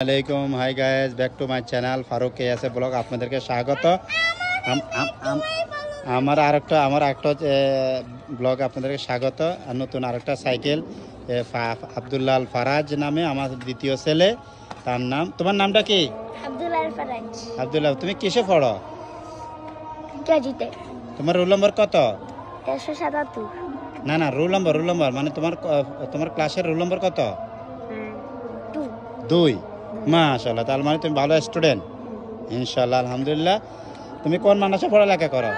আসসালামাইকুম hi guys back to my channel Faruk KSA blog আপনাদেরকে স্বাগত। আমার আরেকটা ব্লগ আপনাদেরকে স্বাগত। আর নতুন আরেকটা সাইকেল আব্দুল্লাহ আল ফারাজ নামে আমার দ্বিতীয় ছেলে, তার নাম। তোমার নামটা কি? আব্দুল্লাহ আল ফারাজ। আব্দুল্লাহ, তুমি কিসে পড়ো? কেজিতে। তোমার রোল নম্বর কত? 177। না রোল নম্বর মানে তোমার ক্লাসের রোল নম্বর কত? 2। মাশাআল্লাহ, তার মানে তুমি ভালো স্টুডেন্ট ইনশাআল্লাহ। আলহামদুলিল্লাহ। তুমি কোন মাদ্রাসায় পড়ালেখা করো?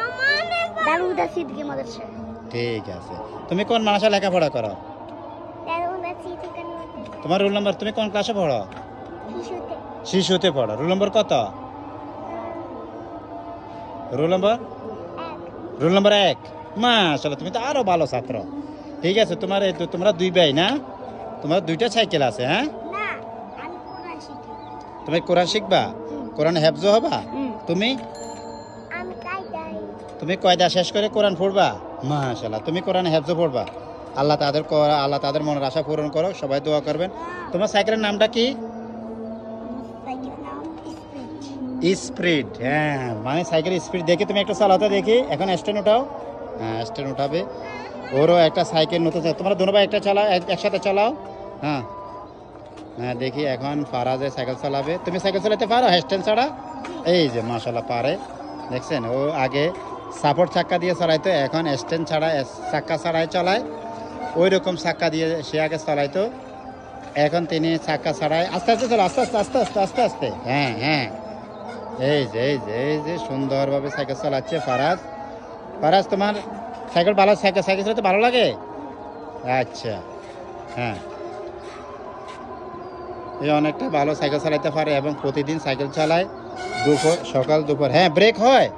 দারুদা সিদ্দিকী মাদ্রাসা। ঠিক আছে। তুমি কোন মাদ্রাসায় লেখাপড়া করো? দারুদা সিদ্দিকী। তোমার রোল নম্বর, তুমি কোন ক্লাসে পড়ো? শিশুতে। শিশুতে পড়ো। রোল নম্বর কত? Roll number 1। মাশাআল্লাহ, তুমি তো আরো ভালো ছাত্র। ঠিক আছে। তোমরা দুই ভাই না? তোমার দুইটা সাইকেল আছে? হ্যাঁ, না, আমি কোরআন শিখি। তুমি কোরআন শিখবা? কোরআন হেফজ হবা? তুমি আমি কায়দাই। তুমি কয়দা শেষ করে কোরআন পড়বা? মাশাআল্লাহ, তুমি কোরআন হেফজ পড়বা। আল্লাহ তাদের মনের আশা পূরণ করো। সবাই দোয়া করবেন। তোমার সাইকেলের নামটা কি? সাইকেলের নাম স্পিড। স্পিড। হ্যাঁ, মানে সাইকেল স্পিড দেখে তুমি একটু চালাতে দেখি। এখন স্ট্যান্ড উঠাও। হ্যাঁ, স্ট্যান্ড উঠাবে। ওরও একটা সাইকেল নতুন। তোমরা দুনো ভাই একটা চালাও, একসাথে চালাও। হ্যাঁ হ্যাঁ, দেখি এখন ফারাজে সাইকেল চালাবে। তুমি সাইকেল চালাতে পারো স্ট্যান্ড ছাড়া? এই যে মাশাআল্লাহ পারে। দেখছেন, ও আগে সাপোর্ট চাক্কা দিয়ে চালাইতো, এখন স্ট্যান্ড ছাড়া চাক্কা ছাড়াই চালায়। ওই রকম চাক্কা দিয়ে সে আগে চালাইতো, এখন তিনি চাক্কা ছাড়াই আস্তে আস্তে চলো। আস্তে আস্তে। হ্যাঁ, এই যে সুন্দরভাবে সাইকেল চালাচ্ছে ফারাজ। তোমার সাইকেল চালাতে ভালো লাগে? আচ্ছা, হ্যাঁ, এই অনেকটা ভালো সাইকেল চালাতে পারে এবং প্রতিদিন সাইকেল চালায়, সকাল দুপুর। হ্যাঁ, ব্রেক হয়।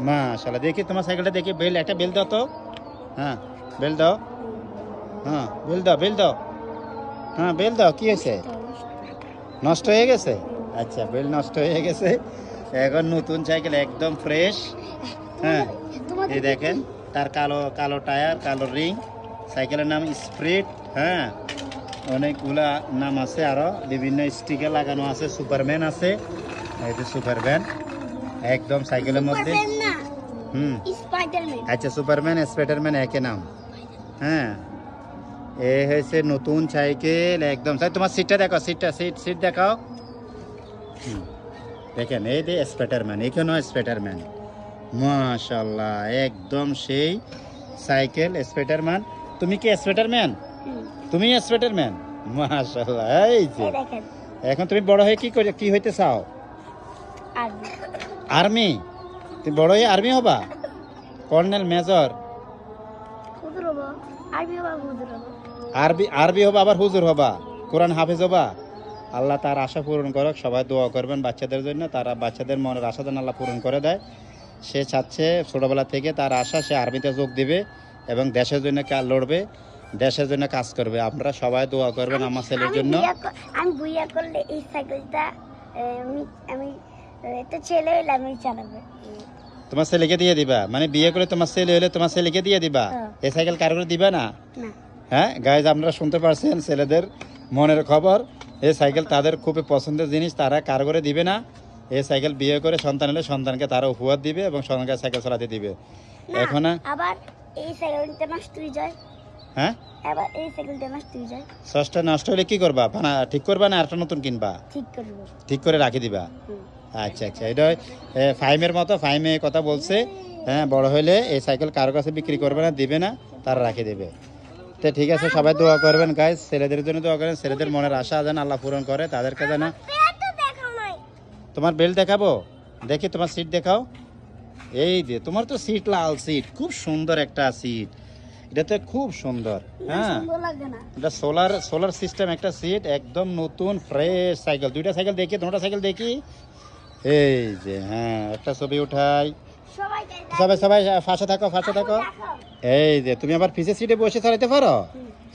মাশাআল্লাহ, দেখি তোমার সাইকেলটা দেখি। একটা বেল দাও তো। হ্যাঁ, বেল দাও। হ্যাঁ, বেল দাও। হ্যাঁ, বেল দাও। কি হয়েছে? নষ্ট হয়ে গেছে? আচ্ছা, বেল নষ্ট হয়ে গেছে। এখন নতুন সাইকেল একদম ফ্রেশ। হ্যাঁ, এই দেখেন, তার কালো টায়ার, কালো রিং। সাইকেলের নাম স্পিড। হ্যাঁ, অনেকগুলা নাম আছে, আরো বিভিন্ন স্টিকার লাগানো আছে। সুপারম্যান আছে, এই যে সুপারম্যান একদম সাইকেলের মধ্যে। আচ্ছা, সুপারম্যান স্পাইডারম্যান একই নাম। হ্যাঁ, এ হয়েছে নতুন সাইকেল একদম। তোমার সিটটা দেখো, সিট দেখাও। দেখেন, এই যে স্পাইডারম্যান, এখানেও স্পাইডারম্যান। মাশাআল্লাহ, একদম সেই সাইকেল স্পাইডারম্যান। তুমি কি স্পাইডারম্যান? তুমি স্পাইডারম্যান? মাশাআল্লাহ। এই যে এখন তুমি বড় হয়ে কি হইতে চাও? আর্মি। তুমি বড় হয়ে আর্মি হবা? Colonel, major? আরবি হবা, আবার হুজুর হবা, কোরআন হাফেজ হবা। আল্লাহ তার আশা পূরণ করুক। সবাই দোয়া করবেন বাচ্চাদের জন্য। তারা বাচ্চাদের মনের আশা যেন আল্লাহ পূরণ করে দেয়। সে চাচ্ছে ছোটবেলা থেকে তার আশা সে আর্মিতে যোগ দিবে এবং দেশের জন্য লড়বে, দেশের জন্য কাজ করবে। আপনারা সবাই দোয়া করবেন আমার ছেলের জন্য। আমি বুইয়া করলে এই সাইকেলটা আমি একটা ছেলে হইলে আমি চালাবো। তোমার ছেলেকে দিয়ে দিবা? মানে বিয়ে করে তোমার ছেলে হলে তোমার ছেলেকে দিয়ে দিবা? এই সাইকেল কারো করে দিবা না? হ্যাঁ গাইজ, আপনারা শুনতে পারছেন ছেলেদের মনের খবর। এই সাইকেল তাদের খুবই পছন্দের জিনিস, তারা কারো করে দিবে না। এই সাইকেল বিয়ে করে সন্তান হলে সন্তানকে তারা উপহার দিবে এবং সন্তানকে সাইকেল চালাতে দিবে। এখন আবার এই সাইকেলটা নষ্ট হয়ে যায়। হ্যাঁ, আবার এই সাইকেলটা নষ্ট হয়ে যায়। ষষ্ঠ নষ্ট হলে কি করবা? ঠিক করবা না আরেকটা নতুন কিনবা? ঠিক করে রাখি দিবা? আচ্ছা, এটা ফাইমের মতো। ফাইমে কথা বলছে। হ্যাঁ, বড় হলে এই সাইকেল কারো কাছে বিক্রি করবে না, দিবে না, তারা রাখে দেবে। তো ঠিক আছে, সবাই দোয়া করবেন গাইজ। ছেলেদের জন্য দোয়া করেন, ছেলেদের মনের আশা যেন আল্লাহ পূরণ করে, তাদেরকে যেন। তোমার বেল্ট দেখাবো? দেখি তোমার সিট দেখাও। এই যে তোমার তো সিট, লাল সিট, খুব সুন্দর একটা সিট। এটা তো খুব সুন্দর। হ্যাঁ, এটা সোলার সিস্টেম একটা সিট, একদম নতুন ফ্রেশ সাইকেল। দুইটা সাইকেল দেখি, দুটা সাইকেল দেখি। এই যে, হ্যাঁ, একটা ছবি উঠাই। সবাই ফাঁসে থাকো। এই যে তুমি আবার পিছের সিটে বসে চালাতে পারো?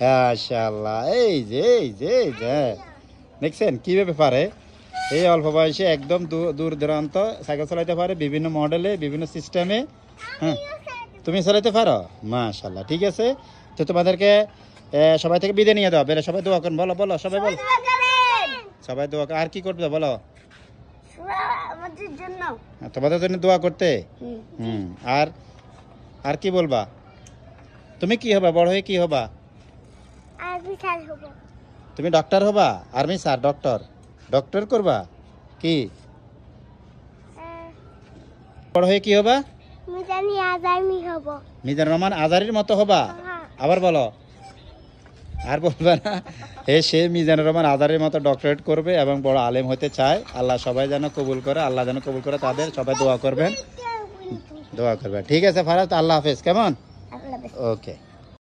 মাশাআল্লাহ। এই যে দেখছেন কিভাবে পারে। এই অল্প বয়সে একদম দূর দূরান্ত সাইকেল চালাতে পারে, বিভিন্ন মডেলে, বিভিন্ন সিস্টেমে। হ্যাঁ, তুমি চালাতে পারো? মাশাআল্লাহ। ঠিক আছে, তো তোমাদেরকে সবাই থেকে বিদায় নিয়ে দাও। সবাই দোয়া করেন, বলো সবাই বলো। সবাই দোয়া আর কি করবে বলো? আমাদের জন্য তোমাদের জন্য দোয়া করতে। হুম। হুম। আর আর কি বলবা? তুমি কি হবা, বড় হয়ে কি হবা? আরবি স্যার হব। তুমি ডক্টর হবা? Army sir, doctor? ডক্টর করবা কি? বড় হয়ে কি হবা? মিজানি আজামি হব। মিজানুর রহমান আজারির মতো হবা? হ্যাঁ। আবার বলো। আর বলবে না? সে মিজানুর রহমান আজারের মতো ডক্টরেট করবে এবং বড় আলেম হতে চায়। আল্লাহ সবাই যেন কবুল করে, আল্লাহ যেন কবুল করে তাদের। সবাই দোয়া করবেন, দোয়া করবেন। ঠিক আছে ফারাজ, আল্লাহ হাফেজ। কেমন? আল্লাহ হাফেজ। ওকে।